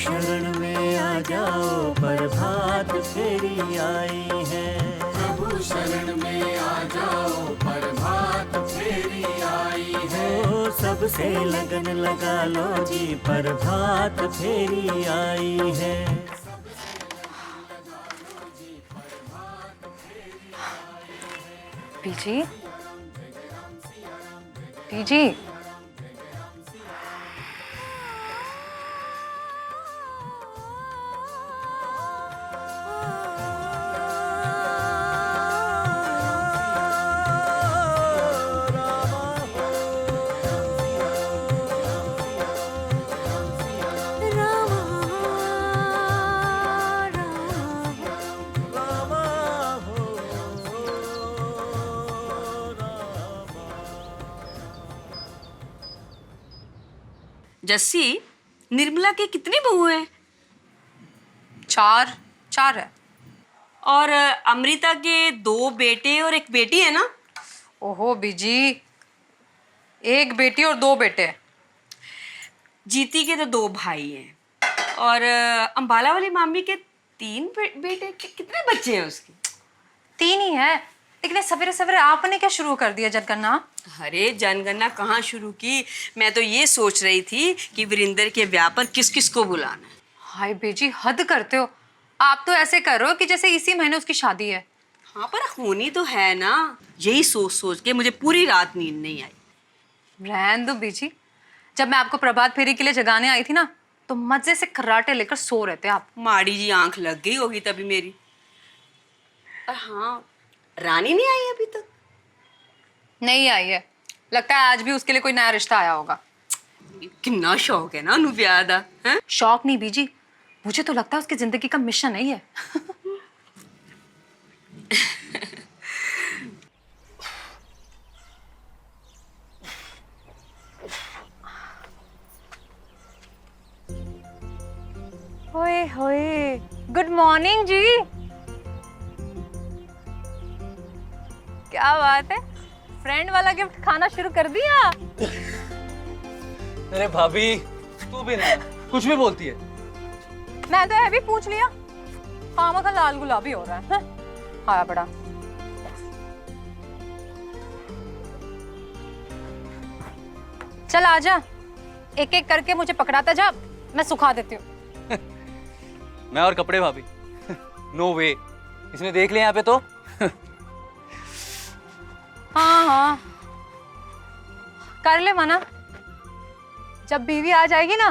शरण में आ जाओ, प्रभात फेरी आई है। प्रभु शरण में आ जाओ, प्रभात फेरी आई है। ओ सबसे लगन लगा लो जी, प्रभात फेरी आई है। पीजी, पीजी, जस्सी, निर्मला के कितनी बहू हैं? चार है। और अमृता के 2 बेटे और 1 बेटी है ना? ओहो बीजी, 1 बेटी और 2 बेटे। जीती के तो 2 भाई हैं और अंबाला वाली मामी के 3 बेटे। कितने बच्चे हैं उसके? 3 ही है, लेकिन सवेरे सवेरे आपने क्या शुरू कर दिया जनगणना? अरे जनगणना कहाँ शुरू की, मैं तो ये सोच रही थी कि वीरेंद्र के ब्याह पर किस किस को बुलाना है। हाय बेजी, हद करते हो। आप तो ऐसे कर रहे हो कि जैसे इसी महीने उसकी शादी है। हाँ पर होनी तो है ना। यही सोच सोच के मुझे पूरी रात नींद नहीं आई। रहने दो बीजी, जब मैं आपको प्रभात फेरी के लिए जगाने आई थी ना, तो मजे से खर्राटे लेकर सो रहे थे आप। माड़ी जी आंख लग गई होगी तभी मेरी। और हाँ, रानी नहीं आई अभी तक? नहीं आई है, लगता है आज भी उसके लिए कोई नया रिश्ता आया होगा। कितना शौक है ना उन्हें ब्याह दा, हैं? शौक नहीं बीजी, मुझे तो लगता है उसकी जिंदगी का मिशन नहीं है। होए होए, गुड मॉर्निंग जी। क्या बात है, फ्रेंड वाला गिफ्ट खाना शुरू कर दिया? अरे भाभी, तू भी ना कुछ भी बोलती है। मैं तो है भी पूछ लिया, खामा का लाल गुलाबी हो रहा है। आया बड़ा। चल आजा, एक एक करके मुझे पकड़ाता जा, मैं सुखा देती हूँ। मैं और कपड़े भाभी? नो वे, इसने देख लिया यहाँ पे तो। हाँ हाँ, कर ले मना। जब बीवी आ जाएगी ना,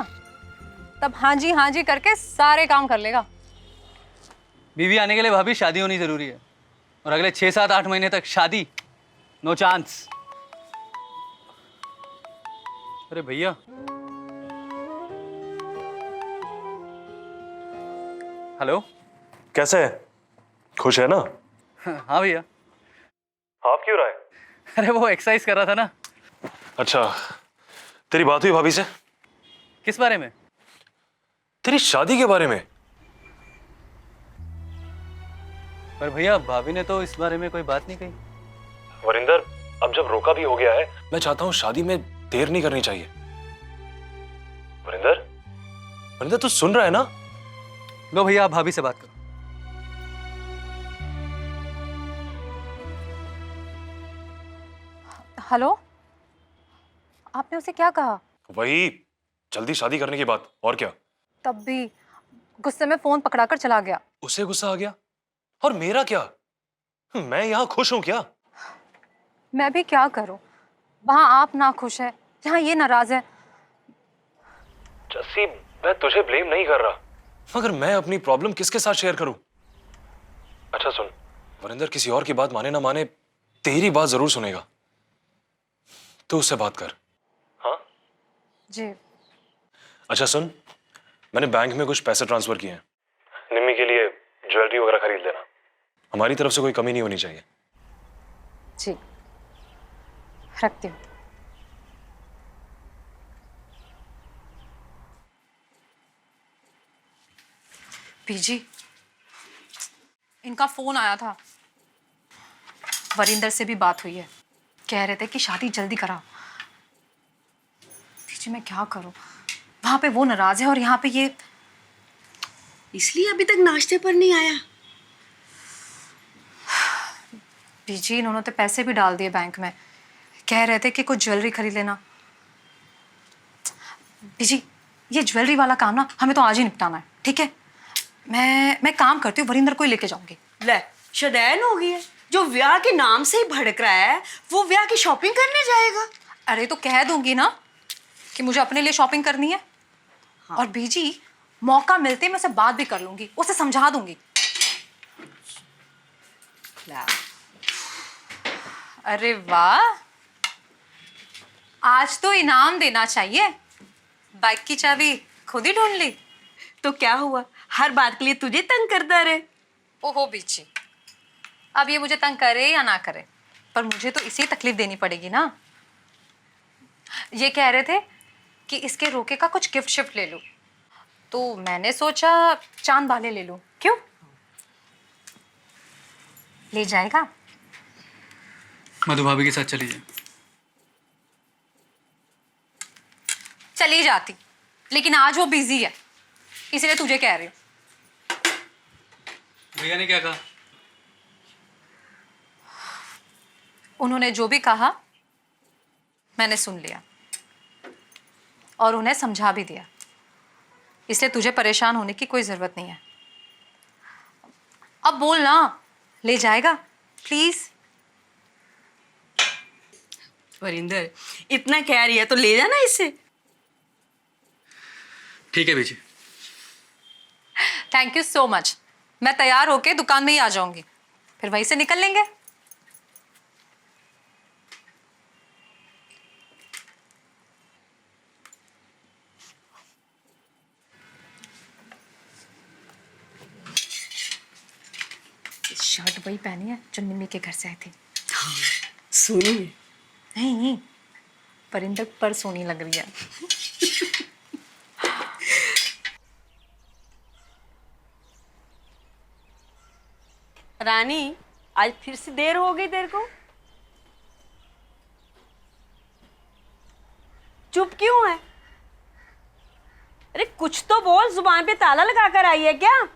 तब हाँ जी करके सारे काम कर लेगा। बीवी आने के लिए भाभी शादी होनी जरूरी है, और अगले 6, 7, 8 महीने तक शादी नो चांस। अरे भैया, हेलो। कैसे है? खुश है ना? हाँ भैया। आप क्यों रहा है? अरे वो एक्सरसाइज कर रहा था ना। अच्छा, तेरी बात हुई भाभी से? किस बारे में? तेरी शादी के बारे में। पर भैया भाभी ने तो इस बारे में कोई बात नहीं कही। वरिंदर, अब जब रोका भी हो गया है, मैं चाहता हूँ शादी में देर नहीं करनी चाहिए। वरिंदर, वरिंदर तू सुन रहा है ना? लो भैया, आप भाभी से बात करो। हेलो, आपने उसे क्या कहा? वही, जल्दी शादी करने की बात, और क्या। तब भी गुस्से में फोन पकड़ाकर चला गया। उसे गुस्सा आ गया, और मेरा क्या? मैं यहाँ खुश हूँ क्या? मैं भी क्या करूं, वहां आप ना खुश है, यहाँ ये नाराज है। जस्सी, मैं तुझे ब्लेम नहीं कर रहा, मगर मैं अपनी प्रॉब्लम किसके साथ शेयर करूं? अच्छा सुन, वरिंदर किसी और की बात माने ना माने, तेरी बात जरूर सुनेगा। तू उससे बात कर। हाँ जी। अच्छा सुन, मैंने बैंक में कुछ पैसे ट्रांसफर किए हैं। निम्मी के लिए ज्वेलरी वगैरह खरीद लेना। हमारी तरफ से कोई कमी नहीं होनी चाहिए। जी, रखती हूँ। पीजी, इनका फोन आया था, वरिंदर से भी बात हुई है, कह रहे थे कि शादी जल्दी कराओ। पीजी मैं क्या करूं, वहां पे वो नाराज है और यहाँ पे ये इसलिए अभी तक नाश्ते पर नहीं आया। बीजी इन्होंने तो पैसे भी डाल दिए बैंक में, कह रहे थे कि कुछ ज्वेलरी खरीद लेना। बीजी ये ज्वेलरी वाला काम ना हमें तो आज ही निपटाना है, ठीक है? मैं काम करती हूँ, वरिंदर को ही लेके जाऊंगी। ले शदैन हो गई है, जो ब्याह के नाम से ही भड़क रहा है वो ब्याह की शॉपिंग करने जाएगा। अरे तो कह दूंगी ना कि मुझे अपने लिए शॉपिंग करनी है। हाँ। और बीजी मौका मिलते मैं उसे बात भी कर लूंगी, उसे समझा दूंगी। अरे वाह, आज तो इनाम देना चाहिए। बाइक की चाबी खुद ही ढूंढ ली। तो क्या हुआ, हर बात के लिए तुझे तंग करता रहे। ओहो बीची, अब ये मुझे तंग करे या ना करे, पर मुझे तो इसे तकलीफ देनी पड़ेगी ना। ये कह रहे थे कि इसके रोके का कुछ गिफ्ट शिफ्ट ले लूं, तो मैंने सोचा चांद वाले ले लूं। क्यों, ले जाएगा? मधु भाभी के साथ चली जाए। चली जाती, लेकिन आज वो बिजी है, इसलिए तुझे कह रही हूँ। भैया ने क्या कहा? उन्होंने जो भी कहा मैंने सुन लिया और उन्हें समझा भी दिया, इसलिए तुझे परेशान होने की कोई जरूरत नहीं है। अब बोल ना, ले जाएगा प्लीज? वरिंदर इतना कह रही है तो ले जाना इसे। ठीक है बीजी। Thank you so much. मैं तैयार होके दुकान में ही आ जाऊंगी, फिर वहीं से निकल लेंगे। शर्ट वही पहनी है जो निम्मी के घर से आई थी। सोनी नहीं, परिंदर पर सोनी लग रही है। रानी, आज फिर से देर हो गई तेरे को? चुप क्यों है? अरे कुछ तो बोल, जुबान पे ताला लगा कर आई है क्या?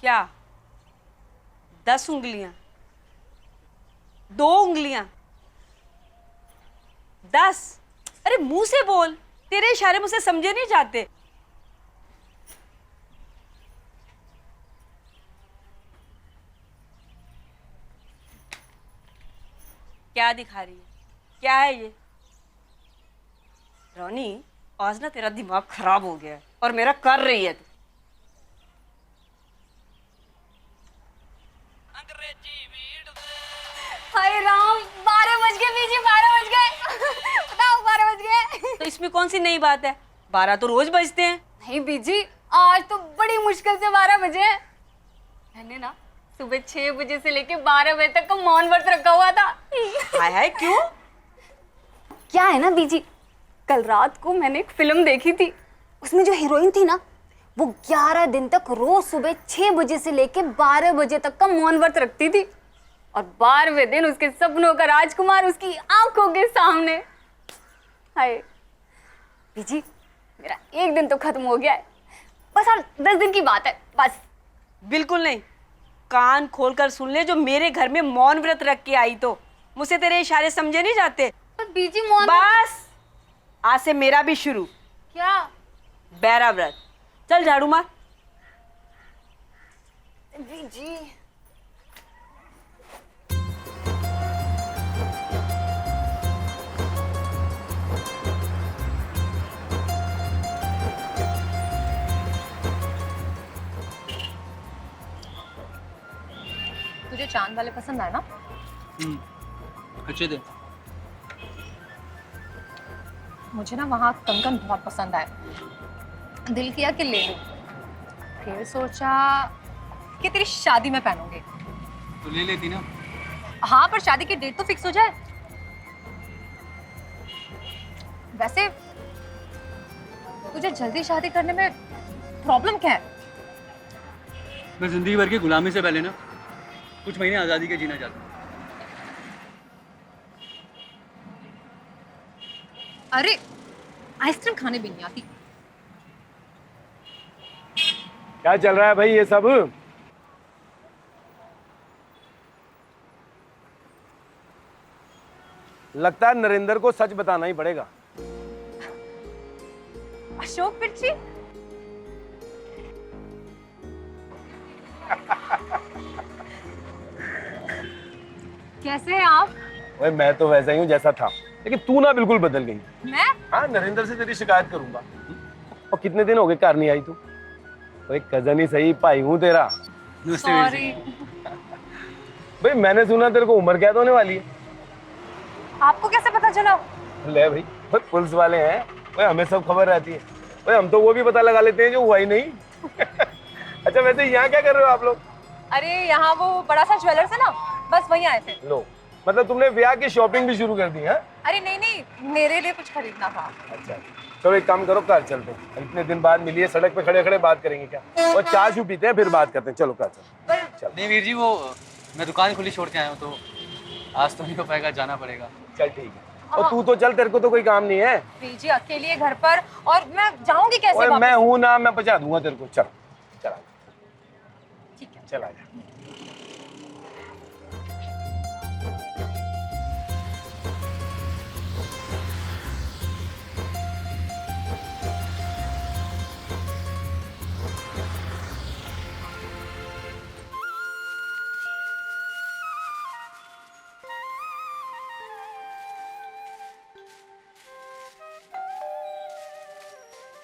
क्या 10 उंगलियां, 2 उंगलियां, 10? अरे मुंह से बोल, तेरे इशारे मुझसे समझे नहीं जाते। क्या दिखा रही है, क्या है ये? रोनी, आज ना तेरा दिमाग खराब हो गया है और मेरा कर रही है। हाय राम, 12 बज गए बीजी, 12 बज गए। बताओ 12 बज गए। तो इसमें कौन सी नई बात है? 12 तो रोज बजते हैं। नहीं बीजी, आज तो बड़ी मुश्किल से 12 बजे हैं। मैंने ना सुबह 6 बजे से लेके 12 बजे तक का मौन व्रत रखा हुआ था। हाय हाय, क्यों? क्या है ना बीजी, कल रात को मैंने एक फिल्म देखी थी, उसमें जो हीरोइन थी ना वो 11 दिन तक रोज सुबह 6 बजे से लेके 12 बजे तक का मौन व्रत रखती थी, और 12वें दिन उसके सपनों का राजकुमार उसकी आंखों के सामने। हाय बीजी, मेरा एक दिन तो खत्म हो गया है, बस और 10 दिन की बात है बस। बिल्कुल नहीं, कान खोलकर सुन ले, जो मेरे घर में मौन व्रत रख के आई तो मुझसे तेरे इशारे समझे नहीं जाते। पर बीजी मौन बस, आज से मेरा भी शुरू। क्या? बैरा व्रत। चल झाड़ू मार। बीजी तुझे चांद वाले पसंद आए ना? अच्छे थे। मुझे ना वहाँ कंगन बहुत पसंद आए, दिल किया कि ले लूं, फिर सोचा कि तेरी शादी में पहनूंगी। तो ले लेती ना। हाँ, पर शादी की डेट तो फिक्स हो जाए। वैसे तुझे जल्दी शादी करने में प्रॉब्लम क्या है? मैं जिंदगी भर की गुलामी से पहले ना कुछ महीने आज़ादी के जीना चाहता हूँ। अरे आइसक्रीम खाने भी नहीं आती, क्या चल रहा है भाई ये सब? लगता है नरेंद्र को सच बताना ही पड़ेगा। अशोक मिर्ची, कैसे हैं आप? ओए मैं तो वैसा ही हूँ जैसा था, लेकिन तू ना बिल्कुल बदल गई। मैं? हाँ, नरेंद्र से तेरी शिकायत करूंगा। और कितने दिन हो गए घर नहीं आई तू? ओए कजन ही सही, भाई हूँ तेरा। सॉरी। भाई मैंने सुना तेरे को उम्र कैद होने वाली है। आपको कैसे पता चला? ले भाई, पुलिस वाले हैं, ओए हमें सब खबर रहती है। ओए हम तो वो भी पता लगा लेते हैं जो हुआ ही नहीं। अच्छा वैसे यहाँ क्या कर रहे हो आप लोग? अरे यहाँ वो बड़ा सा ज्वेलर्स है ना, बस वहीं आए थे। लो, मतलब तुमने ब्याह की शॉपिंग भी शुरू कर दी है? अरे नहीं नहीं, मेरे लिए कुछ खरीदना था। अच्छा, चलो एक काम करो, कार चलते हैं। इतने दिन बाद मिली है, सड़क पे खड़े खड़े बात करेंगे क्या? और चाय चू पीते हैं फिर बात करते हैं। चलो कार चलो। नहीं वीर जी, वो मैं दुकान खुली छोड़ के आया हूँ, तो आज तो नहीं हो पाएगा, जाना पड़ेगा। चल ठीक है। और तू तो चल, तेरे को तो कोई काम नहीं है। जी अकेली है घर पर, और मैं जाऊंगी कैसे ओए वापस? मैं हूं ना, मैं पहुंचा दूंगा तेरे को। चल चल ठीक है, चल आजा।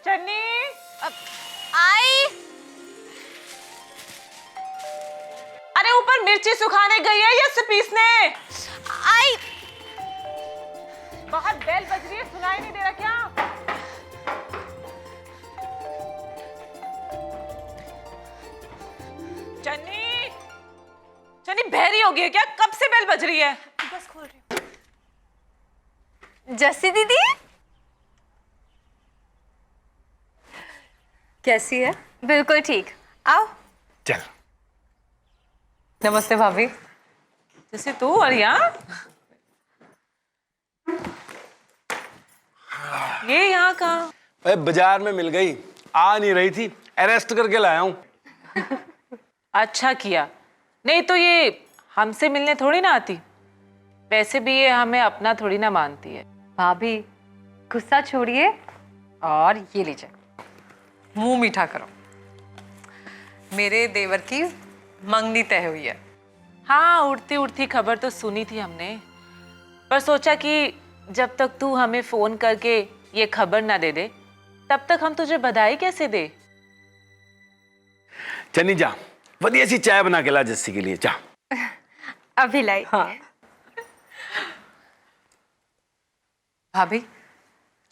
चन्नी, आई। अरे ऊपर मिर्ची सुखाने गई है या इसे पीसने? आई। बाहर बेल बज रही है, सुनाई नहीं दे रहा क्या? चन्नी, चन्नी बहरी हो गई है क्या? कब से बेल बज रही है? बस खोल रही हूँ। जस्सी दीदी कैसी है? बिल्कुल ठीक, आओ। चल नमस्ते भाभी। जैसे तू और यहाँ ये यहाँ कहाँ? अरे बाजार में मिल गई, आ नहीं रही थी, अरेस्ट करके लाया हूँ। अच्छा किया, नहीं तो ये हमसे मिलने थोड़ी ना आती। वैसे भी ये हमें अपना थोड़ी ना मानती है। भाभी गुस्सा छोड़िए और ये लीजिए, मुंह मीठा करो। मेरे देवर की मंगनी तय हुई है। हाँ, उड़ती उड़ती खबर तो सुनी थी हमने, पर सोचा कि जब तक तू हमें फोन करके ये खबर ना दे दे, तब तक हम तुझे बधाई कैसे दे। चन्नी जा, बढ़िया सी चाय बना के ला जस्सी के लिए, जा। अभी लाई। हाँ। भाभी,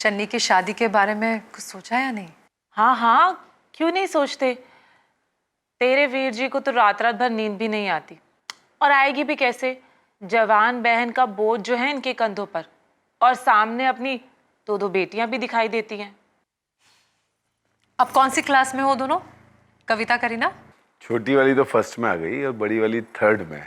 चन्नी की शादी के बारे में कुछ सोचा या नहीं? हाँ हाँ, क्यों नहीं सोचते। तेरे वीर जी को तो रात रात भर नींद भी नहीं आती, और आएगी भी कैसे? जवान बहन का बोझ जो है इनके कंधों पर, और सामने अपनी दो दो बेटियां भी दिखाई देती हैं। अब कौन सी क्लास में हो दोनों? कविता, करीना? छोटी वाली तो फर्स्ट में आ गई और बड़ी वाली थर्ड में।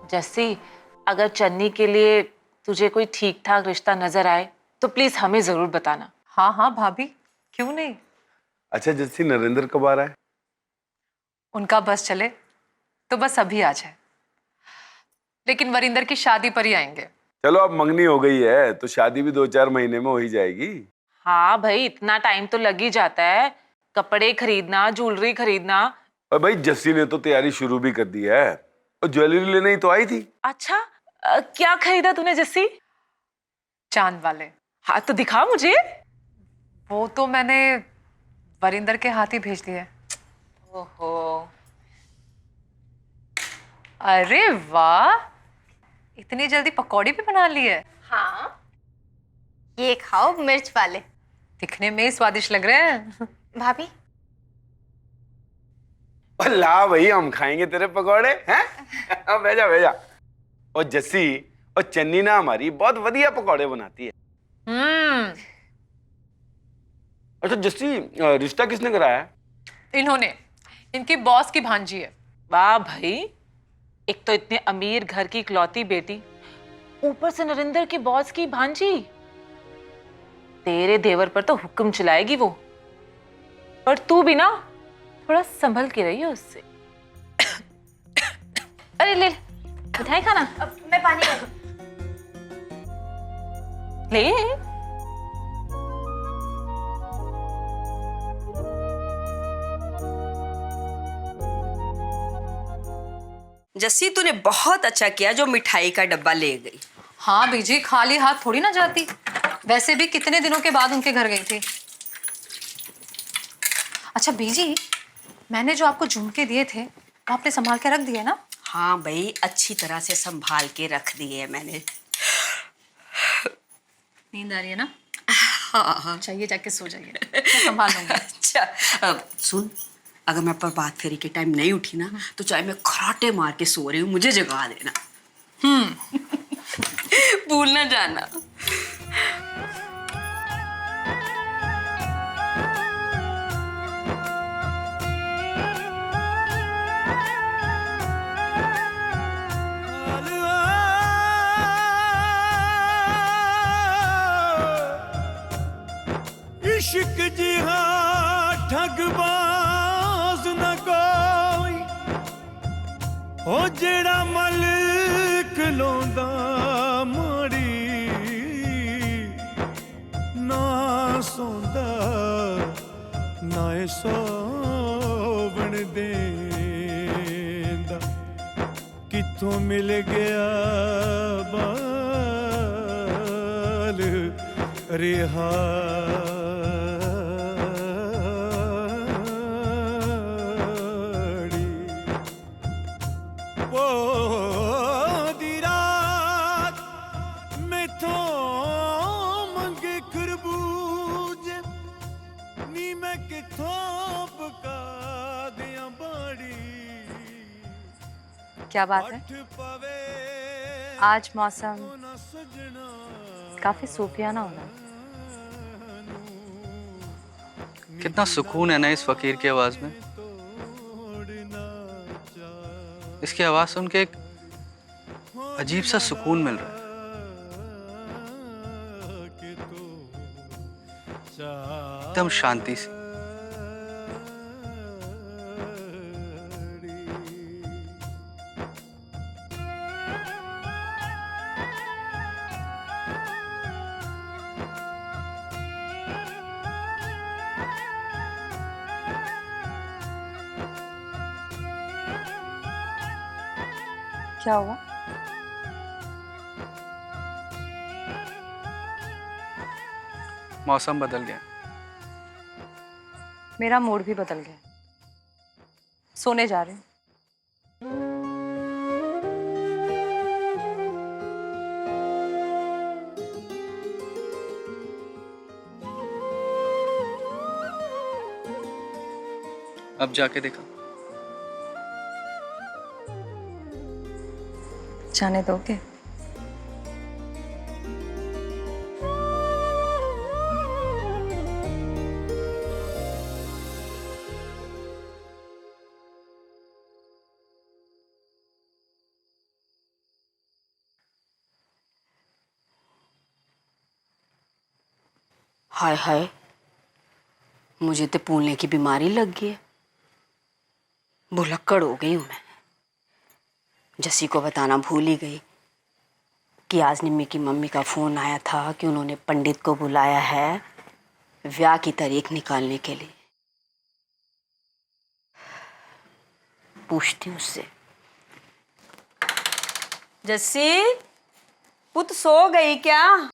जस्सी, अगर चन्नी के लिए तुझे कोई ठीक ठाक रिश्ता नजर आए तो प्लीज हमें जरूर बताना। हाँ हाँ भाभी, क्यों नहीं। अच्छा जस्सी, नरेंद्र कब आ रहा है? उनका बस चले तो बस अभी आ जाए, लेकिन वरिंदर की शादी पर ही आएंगे। चलो अब मंगनी हो गई है तो शादी भी 2-4 महीने में हो ही जाएगी। हाँ भाई, इतना टाइम तो लग ही जाता है, कपड़े खरीदना, ज्वेलरी खरीदना। और भाई जस्सी ने तो तैयारी शुरू भी कर दी है, और ज्वेलरी लेने ही तो आई थी। अच्छा, क्या खरीदा तूने जस्सी? चांद वाले। हाँ तो दिखा मुझे। वो तो मैंने वरिंदर के हाथ ही भेज दिए। ओहो, अरे वाह, इतनी जल्दी पकौड़ी भी बना ली है। हाँ, ये खाओ मिर्च वाले। दिखने में ही स्वादिष्ट लग रहे हैं। भाभी, और ला भाई, हम खाएंगे तेरे पकौड़े हैं। अब भेजा भेजा। और जस्सी और चन्नी ना हमारी बहुत बढ़िया पकौड़े बनाती है। अच्छा जस्सी, रिश्ता किसने कराया है? इन्होंने, इनकी बॉस की भांजी है। वाह भाई, एक तो इतने अमीर घर की इकलौती बेटी, ऊपर से नरेंद्र की बॉस की भांजी। तेरे देवर पर तो हुक्म चलाएगी वो, पर तू भी ना थोड़ा संभल के रही है उससे। अरे ले, मिठाई खाना। मैं पानी ला दूं। ले। जस्सी तूने बहुत अच्छा किया जो मिठाई का डब्बा ले गई। हाँ बीजी, खाली हाथ थोड़ी ना जाती। वैसे भी कितने दिनों के बाद उनके घर गई थी। अच्छा बीजी, मैंने जो आपको झुमके दिए थे वो आपने संभाल के रख दिए ना? हाँ भाई, अच्छी तरह से संभाल के रख दिए है मैंने। नींद आ रही है ना? हाँ। चाहिए, जाके सो जाइए, मैं संभाल लूंगी। अच्छा, अब सुन, अगर मैं प्रभात फेरी के टाइम नहीं उठी ना तो चाहे मैं खराटे मार के सो रही हूँ, मुझे जगा देना। भूल ना जाना। इश्क जी हाँ ठगबाज न कोई, ओ जेड़ा मलिक लोंदा माड़ी, ना सौंदा ना सोवण देंदा, किथों मिल गया बाल रिहा। क्या बात है, आज मौसम काफी सूफियाना हो रहा है। कितना सुकून है ना इस फकीर की आवाज में। इसकी आवाज सुन के एक अजीब सा सुकून मिल रहा है। एकदम शांति सी। क्या हुआ? मौसम बदल गया। मेरा मूड भी बदल गया। सोने जा रही हूँ। अब जाके देखा। जाने दोगे? हाय हाय, मुझे तो भूलने की बीमारी लग गई है। भुलक्कड़ हो गई हूं मैं। जस्सी को बताना भूल ही गई कि आज निम्मी की मम्मी का फोन आया था कि उन्होंने पंडित को बुलाया है ब्याह की तारीख निकालने के लिए। पूछती हूँ उससे। जस्सी, पुत सो गई क्या?